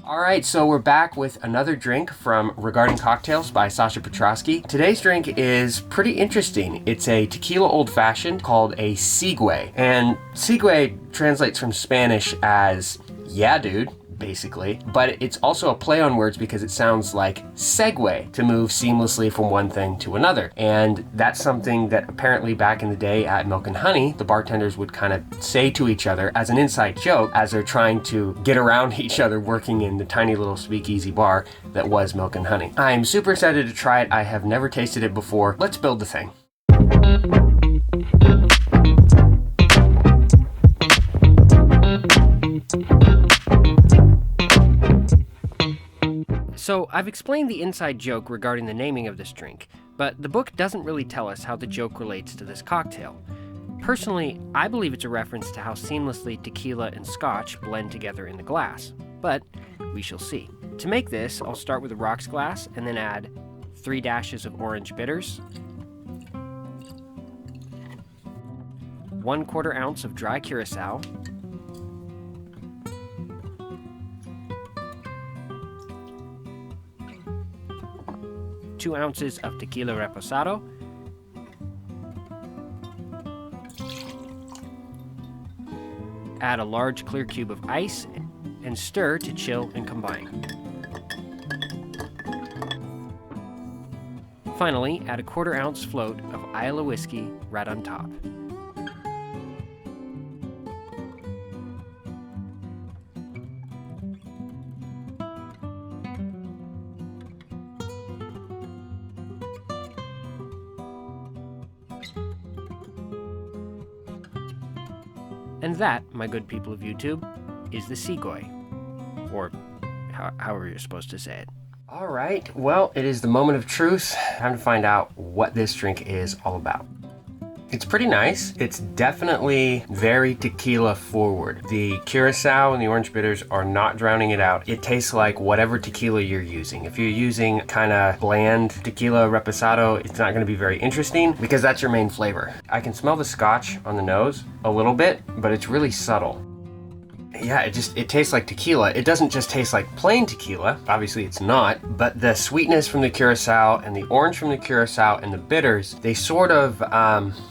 Alright, so we're back with another drink from Regarding Cocktails by Sasha Petraske. Today's drink is pretty interesting. It's a tequila old-fashioned called a Si-Guey. And Si-Guey translates from Spanish as, yeah dude, basically. But it's also a play on words because it sounds like segue, to move seamlessly from one thing to another. And that's something that apparently back in the day at Milk and Honey, the bartenders would kind of say to each other as an inside joke as they're trying to get around each other working in the tiny little speakeasy bar that was Milk and Honey. I'm super excited to try it. I have never tasted it before. Let's build the thing. So, I've explained the inside joke regarding the naming of this drink, but the book doesn't really tell us how the joke relates to this cocktail. Personally, I believe it's a reference to how seamlessly tequila and scotch blend together in the glass, but we shall see. To make this, I'll start with a rocks glass and then add 3 dashes of orange bitters, 1/4 ounce of dry curacao, 2 ounces of tequila reposado, add a large clear cube of ice, and stir to chill and combine. Finally, add a 1/4 ounce float of Islay whiskey right on top. And that, my good people of YouTube, is the Si-Guey, or however you're supposed to say it. All right, well, it is the moment of truth. Time to find out what this drink is all about. It's pretty nice. It's definitely very tequila forward. The curacao and the orange bitters are not drowning it out. It tastes like whatever tequila you're using. If you're using kind of bland tequila reposado, it's not going to be very interesting because that's your main flavor. I can smell the scotch on the nose a little bit, but it's really subtle. Yeah, it tastes like tequila. It doesn't just taste like plain tequila, obviously it's not, but the sweetness from the curacao and the orange from the curacao and the bitters, they sort of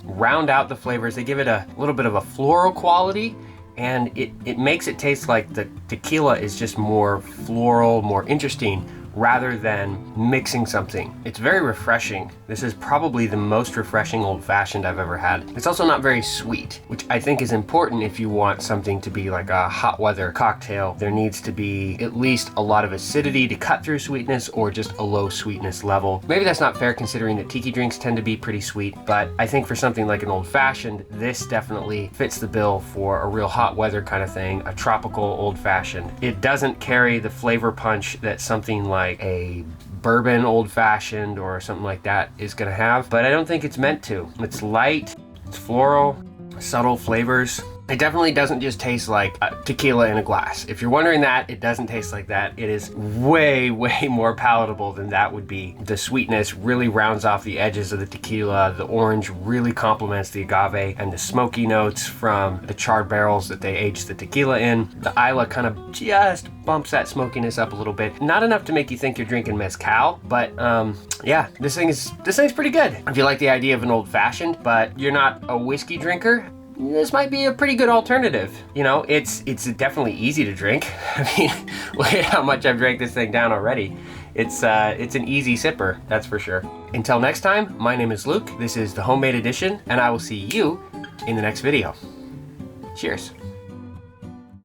round out the flavors. They give it a little bit of a floral quality, and it makes it taste like the tequila is just more floral, more interesting, rather than mixing something. It's very refreshing. This is probably the most refreshing old-fashioned I've ever had. It's also not very sweet, which I think is important if you want something to be like a hot weather cocktail. There needs to be at least a lot of acidity to cut through sweetness, or just a low sweetness level. Maybe that's not fair considering that tiki drinks tend to be pretty sweet, but I think for something like an old-fashioned, this definitely fits the bill for a real hot weather kind of thing, a tropical old-fashioned. It doesn't carry the flavor punch that something like a bourbon old-fashioned or something like that is gonna have, but I don't think it's meant to. It's light, it's floral, subtle flavors. It definitely doesn't just taste like tequila in a glass. If you're wondering that, it doesn't taste like that. It is way, way more palatable than that would be. The sweetness really rounds off the edges of the tequila. The orange really complements the agave, and the smoky notes from the charred barrels that they aged the tequila in. The Islay kind of just bumps that smokiness up a little bit. Not enough to make you think you're drinking mezcal, but yeah, this thing's pretty good. If you like the idea of an old-fashioned, but you're not a whiskey drinker, this might be a pretty good alternative. You know, it's definitely easy to drink. I mean, look at how much I've drank this thing down already. It's an easy sipper, that's for sure. Until next time, my name is Luke. This is the Homemade Edition, and I will see you in the next video. Cheers.